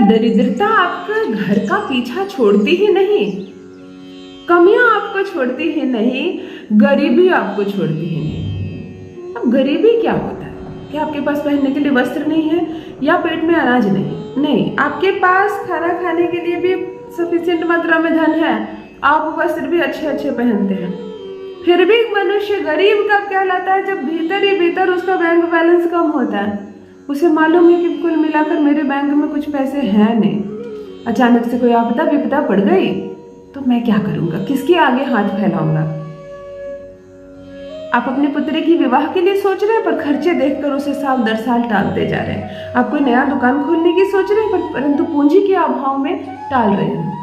दरिद्रता आपका घर का पीछा छोड़ती ही नहीं, कमियां आपको छोड़ती ही नहीं, गरीबी आपको छोड़ती ही नहीं। अब गरीबी क्या होता है कि आपके पास पहनने के लिए वस्त्र नहीं है या पेट में अनाज नहीं, आपके पास खाना खाने के लिए भी सफिशिएंट मात्रा में धन है, आप वस्त्र भी अच्छे अच्छे पहनते हैं, फिर भी मनुष्य गरीब कब कहलाता है? जब भीतर ही भीतर उसका बैंक बैलेंस कम होता है। उसे मालूम है कि कुल मिलाकर मेरे बैंक में कुछ पैसे हैं नहीं, अचानक से कोई आपदा विपदा पड़ गई तो मैं क्या करूंगा, किसके आगे हाथ फैलाऊंगा। आप अपने पुत्र की विवाह के लिए सोच रहे हैं पर खर्चे देखकर उसे साल दर साल टालते जा रहे हैं। आप कोई नया दुकान खोलने की सोच रहे हैं परंतु पूंजी के अभाव में टाल रहे हैं।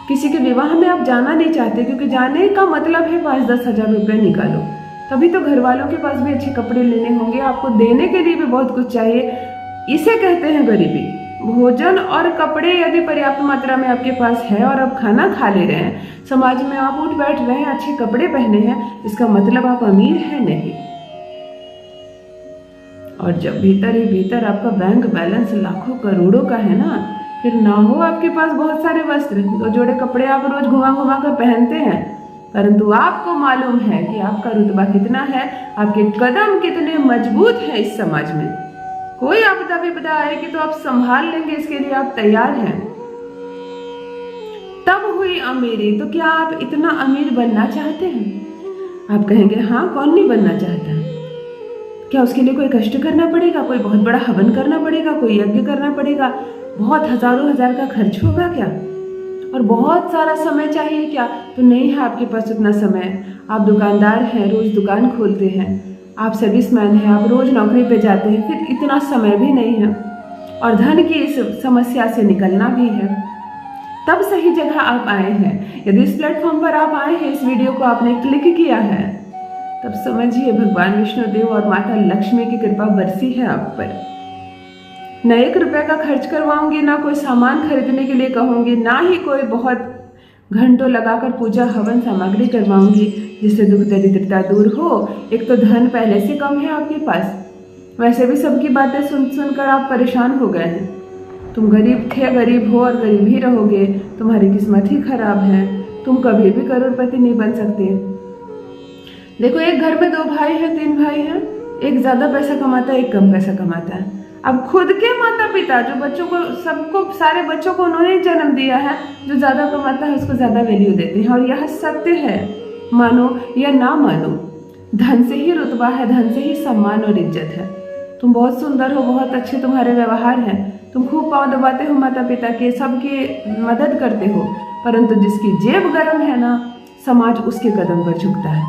किसी के विवाह में आप जाना नहीं चाहते क्योंकि जाने का मतलब है 5-10 हजार रुपये निकालो, तभी तो घर वालों के पास भी अच्छे कपड़े लेने होंगे, आपको देने के लिए भी बहुत कुछ चाहिए। इसे कहते हैं गरीबी। भोजन और कपड़े यदि पर्याप्त मात्रा में आपके पास है और आप खाना खा ले रहे हैं, समाज में आप उठ बैठ रहे हैं, अच्छे कपड़े पहने हैं, इसका मतलब आप अमीर हैं नहीं। और जब भीतर ही भीतर आपका बैंक बैलेंस लाखों करोड़ों का है ना, फिर ना हो आपके पास बहुत सारे वस्त्र, 2 जोड़े कपड़े आप रोज घुमा घुमा कर पहनते हैं, परंतु आपको मालूम है कि आपका रुतबा कितना है, आपके कदम कितने मजबूत हैं इस समाज में। कोई आपदा विपदा आएगी तो आप संभाल लेंगे, इसके लिए आप तैयार हैं। तब हुई अमीरी। तो क्या आप इतना अमीर बनना चाहते हैं? आप कहेंगे हाँ, कौन नहीं बनना चाहता। क्या उसके लिए कोई कष्ट करना पड़ेगा, कोई बहुत बड़ा हवन करना पड़ेगा, कोई यज्ञ करना पड़ेगा, बहुत हजारों हजार का खर्च होगा क्या, और बहुत सारा समय चाहिए क्या? तो नहीं है आपके पास उतना समय। आप दुकानदार हैं, रोज दुकान खोलते हैं, आप सर्विसमैन हैं, आप रोज नौकरी पे जाते हैं, फिर इतना समय भी नहीं है और धन की इस समस्या से निकलना भी है। तब सही जगह आप आए हैं। यदि इस प्लेटफॉर्म पर आप आए हैं, इस वीडियो को आपने क्लिक किया है, तब समझिए भगवान विष्णुदेव और माता लक्ष्मी की कृपा बरसी है आप पर। न 1 रुपये का खर्च करवाऊंगी, ना कोई सामान खरीदने के लिए कहूंगी, ना ही कोई बहुत घंटों लगाकर पूजा हवन सामग्री करवाऊंगी जिससे दुख दरिद्रता दूर हो। एक तो धन पहले से कम है आपके पास, वैसे भी सबकी बातें सुन सुनकर आप परेशान हो गए हैं। तुम गरीब थे, गरीब हो और गरीब ही रहोगे, तुम्हारी किस्मत ही खराब है, तुम कभी भी करोड़पति नहीं बन सकते। देखो, एक घर में 2 भाई हैं, 3 भाई हैं, एक ज्यादा पैसा कमाता है, एक कम पैसा कमाता है। अब खुद के माता पिता जो बच्चों को, सबको, सारे बच्चों को उन्होंने जन्म दिया है, जो ज्यादा कमाता है उसको ज्यादा वैल्यू देते हैं, और यह सत्य है, मानो या ना मानो। धन से ही रुतबा है, धन से ही सम्मान और इज्जत है। तुम बहुत सुंदर हो, बहुत अच्छे तुम्हारे व्यवहार हैं, तुम खूब पाँव दबाते हो माता पिता के, सबकी मदद करते हो, परंतु जिसकी जेब गर्म है ना, समाज उसके कदम पर झुकता है।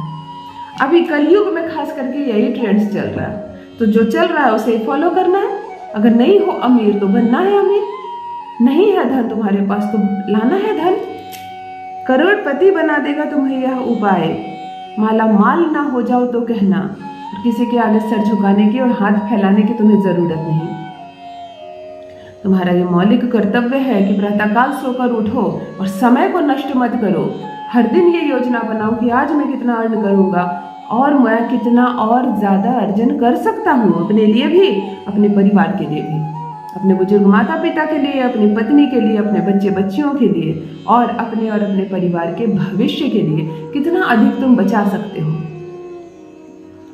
अभी कलयुग में खास करके यही ट्रेंड्स चल रहा है, तो जो चल रहा है उसे फॉलो करना है। अगर नहीं हो अमीर तो बनना है अमीर, नहीं है धन तुम्हारे पास तो लाना है धन। करोड़पति बना देगा तुम्हें यह उपाय। माला माल ना हो जाओ तो कहना, और किसी के आगे सर झुकाने की और हाथ फैलाने की तुम्हें जरूरत नहीं। तुम्हारा ये मौलिक कर्तव्य है कि प्रातःकाल सोकर उठो और समय को नष्ट मत करो। हर दिन ये योजना बनाओ कि आज मैं कितना अर्न करूंगा और मैं कितना और ज्यादा अर्जन कर सकता हूँ, अपने लिए भी, अपने परिवार के लिए भी, अपने बुजुर्ग माता पिता के लिए, अपनी पत्नी के लिए, अपने बच्चे बच्चियों के लिए, और अपने परिवार के भविष्य के लिए कितना अधिक तुम बचा सकते हो।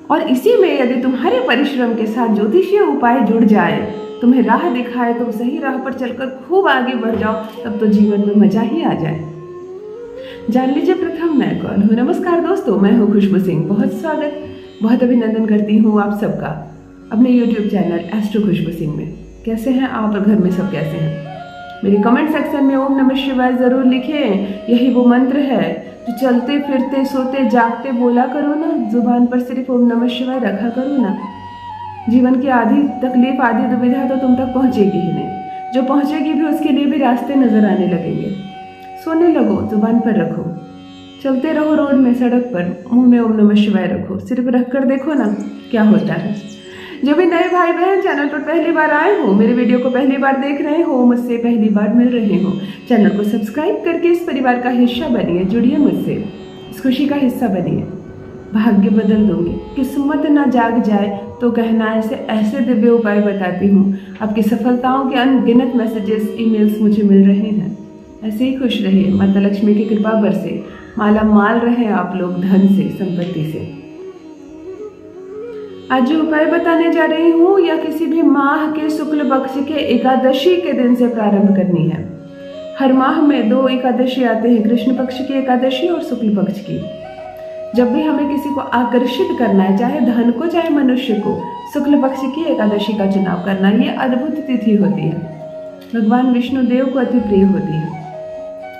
और इसी में यदि तुम्हारे परिश्रम के साथ ज्योतिषीय उपाय जुड़ जाए, तुम्हें राह दिखाए, तुम सही राह पर चलकर खूब आगे बढ़ जाओ, तब तो जीवन में मजा ही आ जाए। जान लीजिए प्रथम मैं कौन हूँ। नमस्कार दोस्तों, मैं हूँ खुशबू सिंह। बहुत स्वागत, बहुत अभिनंदन करती हूँ आप सबका अपने YouTube चैनल एस्ट्रो खुशबू सिंह में। कैसे हैं आप और घर में सब कैसे हैं? मेरे कमेंट सेक्शन में ओम नमः शिवाय जरूर लिखें। यही वो मंत्र है जो चलते फिरते सोते जागते बोला करो ना, जुबान पर सिर्फ ओम नमः शिवाय रखा करो ना। जीवन की आधी तकलीफ, आधी दुविधा तो तुम तक पहुँचेगी ही नहीं, जो पहुँचेगी भी उसके लिए भी रास्ते नजर आने लगेंगे। सोने लगो, जुबान पर रखो, चलते रहो रोड में, सड़क पर, मुंह में ओम नमः शिवाय रखो, सिर्फ रख कर देखो ना क्या होता है। जो भी नए भाई बहन चैनल पर पहली बार आए हो, मेरे वीडियो को पहली बार देख रहे हो, मुझसे पहली बार मिल रहे हो, चैनल को सब्सक्राइब करके इस परिवार का हिस्सा बनिए, जुड़िए मुझसे, इस खुशी का हिस्सा बनिए। भाग्य बदल दूंगी। किस्मत ना जाग जाए तो कहना, ऐसे ऐसे दिव्य उपाय बताती हूँ। आपकी सफलताओं के अनगिनत मैसेजेस, ईमेल्स मुझे मिल रहे हैं। ऐसे ही खुश रहिए, माता लक्ष्मी की कृपा बरसे, माला माल रहे आप लोग धन से, संपत्ति से। आज जो उपाय बताने जा रही हूँ या किसी भी माह के शुक्ल पक्ष के एकादशी के दिन से प्रारंभ करनी है। हर माह में 2 एकादशी आते हैं, कृष्ण पक्ष की एकादशी और शुक्ल पक्ष की। जब भी हमें किसी को आकर्षित करना है, चाहे धन को चाहे मनुष्य को, शुक्ल पक्ष की एकादशी का चुनाव करना, ये अद्भुत तिथि होती है, भगवान विष्णु देव को अति प्रिय होती है।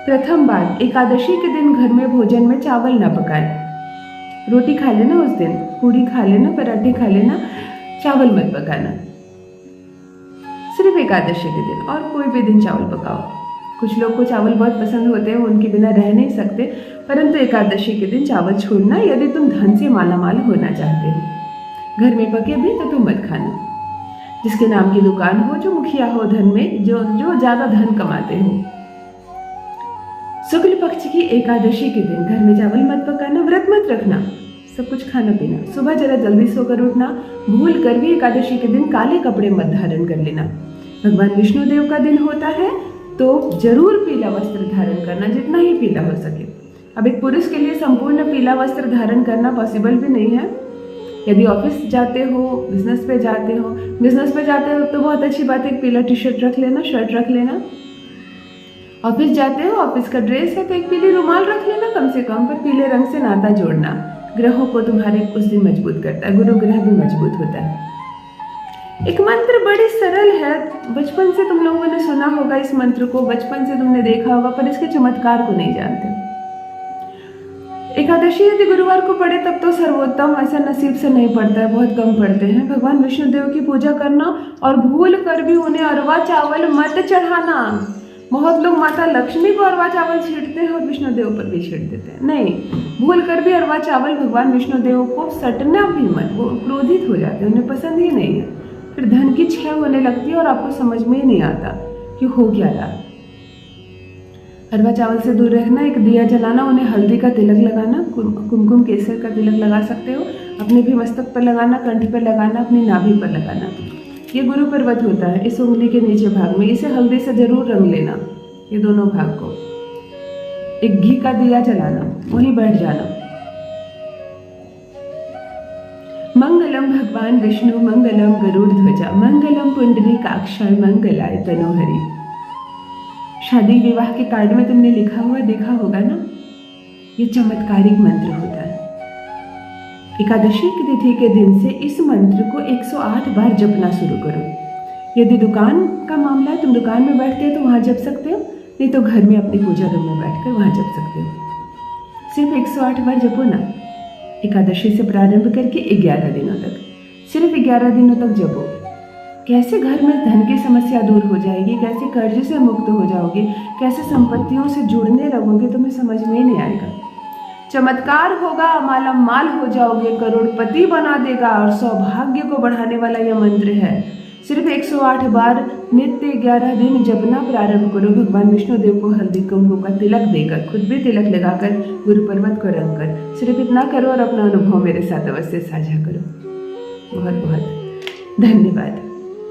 प्रथम बात, एकादशी के दिन घर में भोजन में चावल ना पकाएं। रोटी खा लेना उस दिन, पूड़ी खा लेना, पराठे खा लेना, चावल मत पकाना। सिर्फ एकादशी के दिन, और कोई भी दिन चावल पकाओ। कुछ लोग को चावल बहुत पसंद होते हैं, उनके बिना रह नहीं सकते, परंतु एकादशी के दिन चावल छोड़ना यदि तुम धन से मालामाल होना चाहते हो। घर में पके भी तो तुम मत खाना। जिसके नाम की दुकान हो, जो मुखिया हो धन में, जो ज्यादा धन कमाते हो। शुक्ल पक्ष की एकादशी के दिन घर में चावल मत पकाना, व्रत मत रखना, सब कुछ खाना पीना। सुबह जरा जल्दी सोकर उठना, भूल कर भी एकादशी के दिन काले कपड़े मत धारण कर लेना। भगवान विष्णु देव का दिन होता है तो जरूर पीला वस्त्र धारण करना, जितना ही पीला हो सके। अब एक पुरुष के लिए संपूर्ण पीला वस्त्र धारण करना पॉसिबल भी नहीं है। यदि ऑफिस जाते हो, बिजनेस पे जाते हो तो बहुत अच्छी बात है, एक पीला टी शर्ट रख लेना, शर्ट रख लेना। ऑफिस जाते हो, ऑफिस का ड्रेस है तो एक पीली रुमाल रख लेना कम से कम, पर पीले रंग से नाता जोड़ना ग्रहों को तुम्हारे उस दिन मजबूत करता है, गुरु ग्रह भी मजबूत होता है। एक मंत्र बड़ी सरल है, बचपन से तुम लोगों ने सुना होगा इस मंत्र को, बचपन से तुमने देखा होगा, पर इसके चमत्कार को नहीं जानते। एकादशी यदि गुरुवार को पड़े तब तो सर्वोत्तम, ऐसा नसीब से नहीं पड़ता है, बहुत कम पड़ते हैं। भगवान विष्णु देव की पूजा करना और भूल कर भी उन्हें अरवा चावल मत चढ़ाना। बहुत लोग माता लक्ष्मी को अरवा चावल छींटते हैं और विष्णु देव पर भी छींट देते हैं। नहीं, भूल कर भी अरवा चावल भगवान विष्णु देव को सटना भी मत, वो क्रोधित हो जाते हैं, उन्हें पसंद ही नहीं है। फिर धन की क्षय होने लगती है और आपको समझ में ही नहीं आता कि हो क्या रहा। अरवा चावल से दूर रहना, एक दिया जलाना, उन्हें हल्दी का तिलक लगाना, कुमकुम केसर का तिलक लगा सकते हो, अपने भी मस्तक पर लगाना, कंठ पर लगाना, अपनी नाभि पर लगाना। ये गुरु पर्वत होता है, इस उंगली के नीचे भाग में, इसे हल्दी से जरूर रंग लेना, ये दोनों भाग को। एक घी का दिया जलाना, वहीं बैठ जाना। मंगलम भगवान विष्णु मंगलम गरुड़ ध्वजा मंगलम पुंडरीकाक्षाय मंगलाय तनोहरि। शादी विवाह के कार्ड में तुमने लिखा हुआ देखा होगा ना, ये चमत्कारिक मंत्र होता है। एकादशी की तिथि के दिन से इस मंत्र को 108 बार जपना शुरू करो। यदि दुकान का मामला है, तुम दुकान में बैठते हो तो वहां जप सकते हो, नहीं तो घर में अपनी पूजा रूम में बैठकर वहां जप सकते हो। सिर्फ 108 बार जपो ना, एकादशी से प्रारंभ करके 11 दिनों तक, सिर्फ 11 दिनों तक जपो। कैसे घर में धन की समस्या दूर हो जाएगी, कैसे कर्ज से मुक्त हो जाओगे, कैसे संपत्तियों से जुड़ने लगोगे, तुम्हें समझ में ही नहीं आएगा। चमत्कार होगा, माला माल हो जाओगे, करोड़पति बना देगा और सौभाग्य को बढ़ाने वाला यह मंत्र है। सिर्फ 108 बार नित्य 11 दिन जपना प्रारंभ करो। भगवान विष्णु देव को हल्दी कुमकुम का तिलक देकर, खुद भी तिलक लगाकर, गुरु पर्वत को रंग कर, सिर्फ इतना करो और अपना अनुभव मेरे साथ अवश्य साझा करो। बहुत बहुत धन्यवाद।